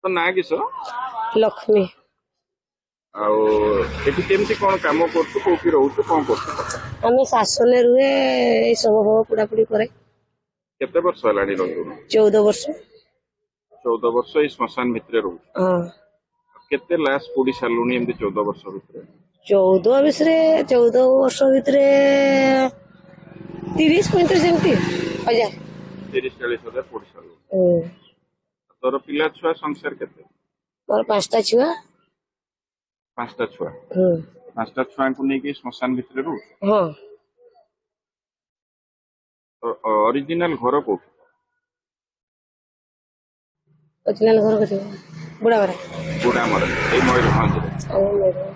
तो ना किस लक्ष्मी आठी केमती कौन कम कर रोच कौन कर आम शासन रुहे सब पोड़ापोड़ी करे केते वर्ष है 14 वर्ष 14 वर्ष ये श्मशान भितर रो हाँ केते लाश पोड़ी सारूनी एमती 14 वर्ष भितर 14 वर्ष भितर 30-35 एमती हजार 30-40 हजार पोड़ी सारू तोर पिला छुआ संसार केते मोर 5टा छुआ 5टा छुआ 5टा छुआ को लेके श्मशान भितर रो हाँ ओरिजिनल घर को ओरिजिनल घर कथि बुढ़ा मरा बुढ़ा मर ए मयूरभंज